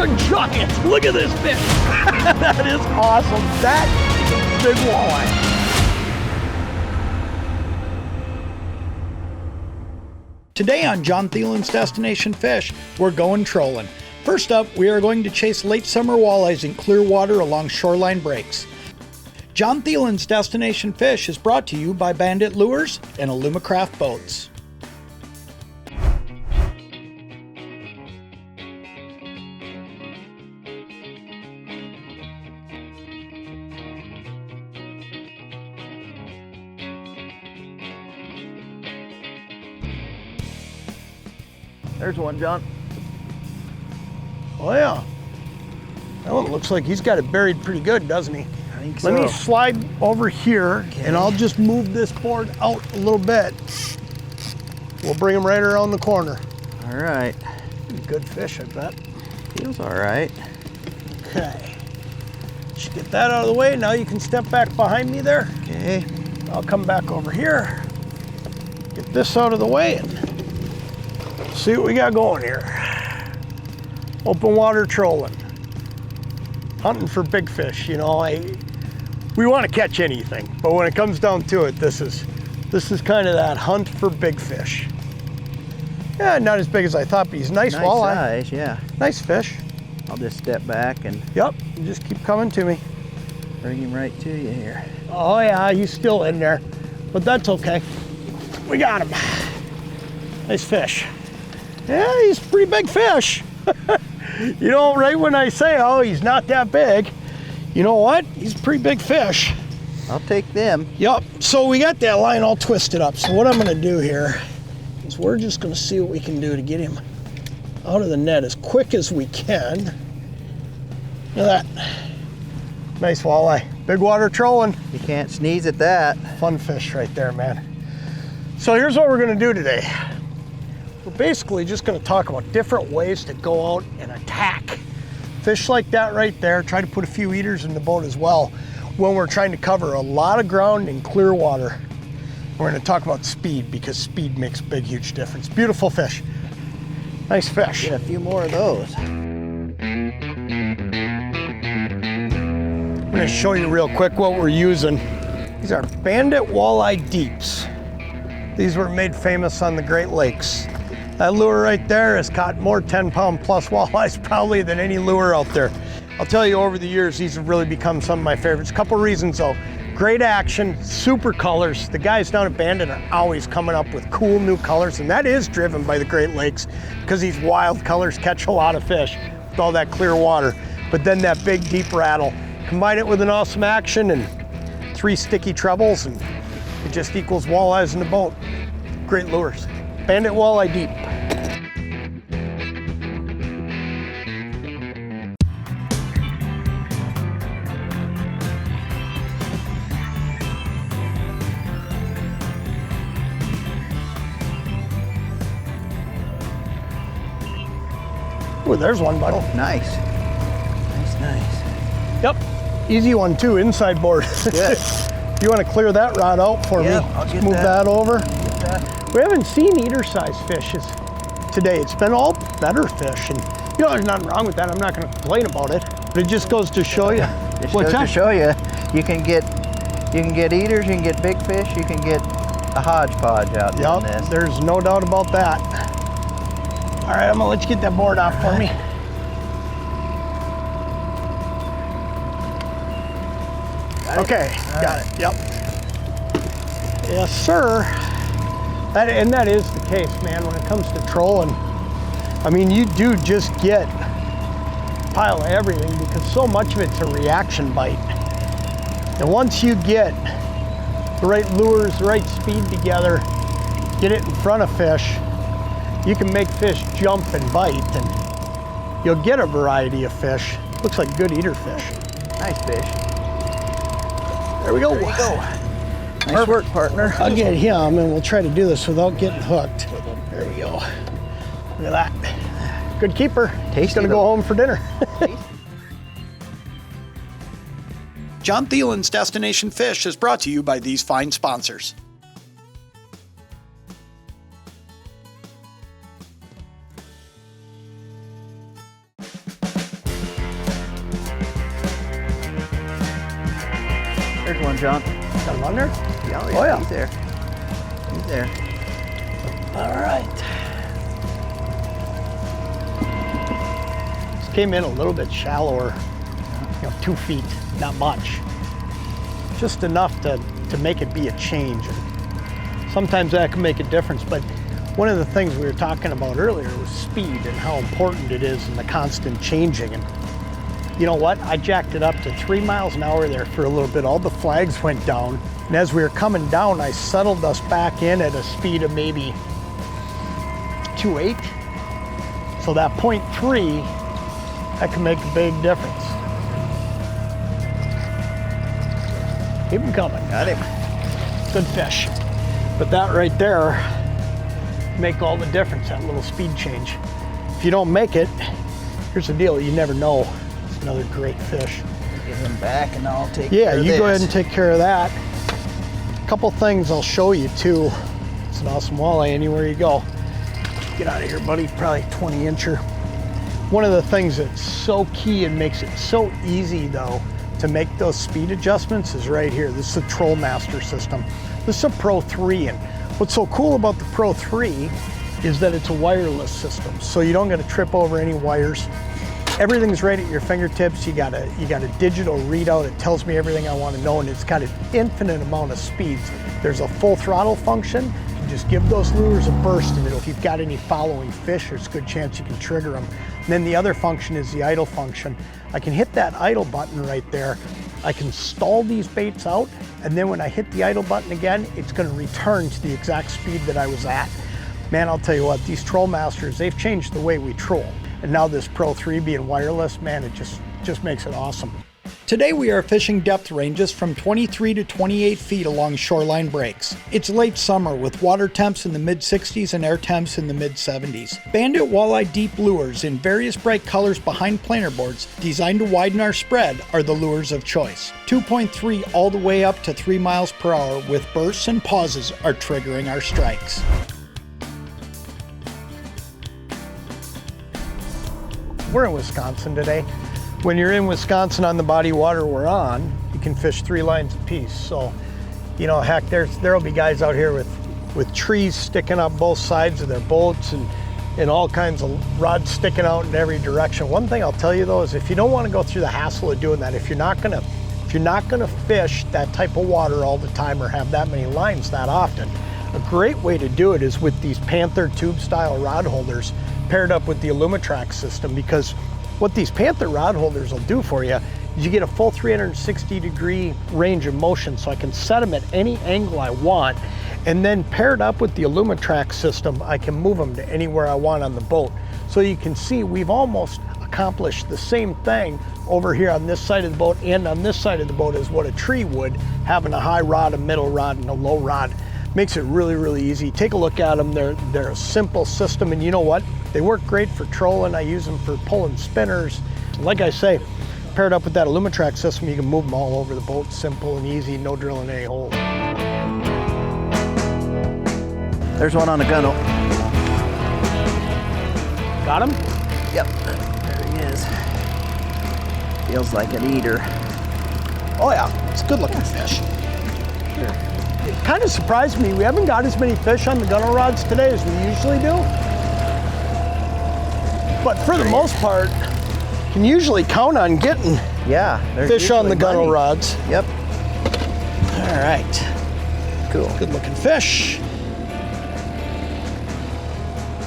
a giant. Look at this fish. That is awesome. That is a big walleye. Today on John Thelen's Destination Fish, we're going trolling. First up, we are going to chase late summer walleyes in clear water along shoreline breaks. John Thelen's Destination Fish is brought to you by Bandit Lures and Alumacraft Boats. There's one, John. Oh yeah. That one looks like he's got it buried pretty good, doesn't he? I think so. Let me slide over here, and I'll just move this board out a little bit. We'll bring him right around the corner. All right. Good fish, I bet. Feels all right. Okay. Just get that out of the way. Now you can step back behind me there. Okay. I'll come back over here. Get this out of the way and see what we got going here. Open water trolling. Hunting for big fish, you know. We want to catch anything, but when it comes down to it, this is kind of that hunt for big fish. Yeah, not as big as I thought, but he's nice walleye. Nice size, yeah. Nice fish. I'll just step back and Yep, you just keep coming to me. bring him right to you here. Oh yeah, he's still in there, but that's okay. We got him. Nice fish. Yeah, he's a pretty big fish. You know, right when I say, oh, he's not that big, you know what? He's a pretty big fish. I'll take them. Yep, so we got that line all twisted up. So what I'm gonna do here is we're just gonna see what we can do to get him out of the net as quick as we can. Look at that. Nice walleye. Big water trolling. You can't sneeze at that. Fun fish right there, man. So here's what we're gonna do today. We're basically just gonna talk about different ways to go out and attack fish like that right there. Try to put a few eaters in the boat as well when we're trying to cover a lot of ground in clear water. We're gonna talk about speed because speed makes a big, huge difference. Beautiful fish. Nice fish. Get a few more of those. I'm gonna show you real quick what we're using. These are Bandit walleye deeps. These were made famous on the Great Lakes. That lure right there has caught more 10-pound plus walleyes probably than any lure out there. I'll tell you, over the years, these have really become some of my favorites. Couple reasons though. Great action, super colors. The guys down at Bandit are always coming up with cool new colors, and that is driven by the Great Lakes because these wild colors catch a lot of fish with all that clear water. But then that big deep rattle, combine it with an awesome action and 3 sticky trebles, and it just equals walleyes in the boat. Great lures. Bandit walleye deep. Oh, there's one, bud. Oh, nice. Nice. Yep, easy one too, inside board. Good. You want to clear that rod out for Yep, me? I'll Just get move that over. Get that. We haven't seen eater-sized fishes today. It's been all better fish, and you know, there's nothing wrong with that. I'm not going to complain about it, but it just goes to show you. Just goes to show you, you can get eaters, you can get big fish, you can get a hodgepodge out in Yep, this. there's no doubt about that. All right, I'm gonna let you get that board off for me. Okay, got it. Yep. Yes, sir. That is the case, man. When it comes to trolling, I mean, you do just get a pile of everything because so much of it's a reaction bite. And once you get the right lures, the right speed together, get it in front of fish, you can make fish jump and bite, and you'll get a variety of fish. Looks like good eater fish. Nice fish. There we go. There you go. Nice work, partner. I'll get him, and we'll try to do this without getting hooked. There we go. Look at that. Good keeper. He's gonna go home for dinner. John Thelen's Destination Fish is brought to you by these fine sponsors. There's one, John. Got him under? Yeah, Oh, yeah. He's there. He's there. All right. This came in a little bit shallower, 2 feet, not much. Just enough to make it be a change. And sometimes that can make a difference, but one of the things we were talking about earlier was speed and how important it is and the constant changing. And you know what? I jacked it up to 3 miles an hour there for a little bit. All the flags went down. And as we were coming down, I settled us back in at a speed of maybe 2.8. So that 0.3, that can make a big difference. Keep him coming. Got him. Good fish. But that right there, make all the difference, that little speed change. If you don't make it, here's the deal, you never know. It's another great fish. Get him back and I'll take care of this. Yeah, you go ahead and take care of that. A couple things I'll show you too. It's an awesome walleye anywhere you go. Get out of here, buddy, probably 20-incher. One of the things that's so key and makes it so easy though to make those speed adjustments is right here. This is the Troll Master system. This is a Pro 3, and what's so cool about the Pro 3 is that it's a wireless system, so you don't got to trip over any wires. Everything's right at your fingertips. You got a digital readout. It tells me everything I want to know, and it's got an infinite amount of speeds. There's a full throttle function. You just give those lures a burst, and if you've got any following fish, there's a good chance you can trigger them. And then the other function is the idle function. I can hit that idle button right there. I can stall these baits out, and then when I hit the idle button again, it's going to return to the exact speed that I was at. Man, I'll tell you what, these Troll Masters, they've changed the way we troll. And now this Pro 3 being wireless, man, it just makes it awesome. Today we are fishing depth ranges from 23 to 28 feet along shoreline breaks. It's late summer with water temps in the mid-60s and air temps in the mid-70s. Bandit walleye deep lures in various bright colors behind planer boards designed to widen our spread are the lures of choice. 2.3 all the way up to 3 miles per hour with bursts and pauses are triggering our strikes. We're in Wisconsin today. When you're in Wisconsin on the body water we're on, you can fish 3 lines apiece. So, heck, there'll be guys out here with trees sticking up both sides of their boats and all kinds of rods sticking out in every direction. One thing I'll tell you though is if you don't want to go through the hassle of doing that, if you're not gonna fish that type of water all the time or have that many lines that often, a great way to do it is with these Panther tube style rod holders paired up with the Allumatrax system, because what these Panther rod holders will do for you is you get a full 360-degree range of motion, so I can set them at any angle I want, and then paired up with the Allumatrax system, I can move them to anywhere I want on the boat. So you can see we've almost accomplished the same thing over here on this side of the boat and on this side of the boat as what a tree would, having a high rod, a middle rod, and a low rod. Makes it really, really easy. Take a look at them. They're a simple system, and you know what? They work great for trolling. I use them for pulling spinners. Like I say, paired up with that Allumatrax system, you can move them all over the boat. Simple and easy, no drilling any holes. There's one on the gunnel. Got him? Yep, there he is. Feels like an eater. Oh yeah, it's a good looking fish. Here. It kind of surprised me. We haven't got as many fish on the gunnel rods today as we usually do. But for the most part, can usually count on getting fish on the gunnel rods. Yep. All right. Cool. Good looking fish.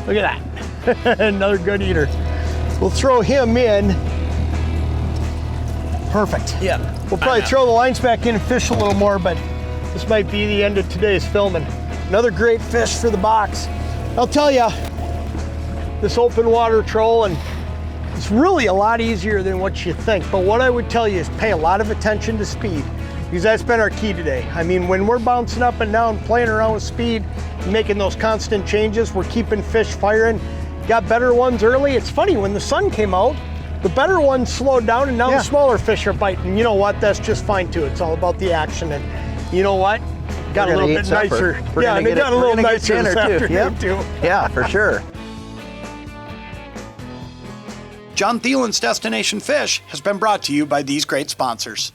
Look at that. Another good eater. We'll throw him in. Perfect. Yeah. We'll probably throw the lines back in and fish a little more, but this might be the end of today's filming. Another great fish for the box. I'll tell you, this open water trolling, it's really a lot easier than what you think. But what I would tell you is pay a lot of attention to speed, because that's been our key today. I mean, when we're bouncing up and down, playing around with speed, making those constant changes, we're keeping fish firing. Got better ones early. It's funny, when the sun came out, the better ones slowed down, and now the smaller fish are biting. You know what? That's just fine too. It's all about the action. And you know what? Got a little bit nicer. Yeah, and it got a little nicer this afternoon too. Yeah, for sure. John Thelen's Destination Fish has been brought to you by these great sponsors.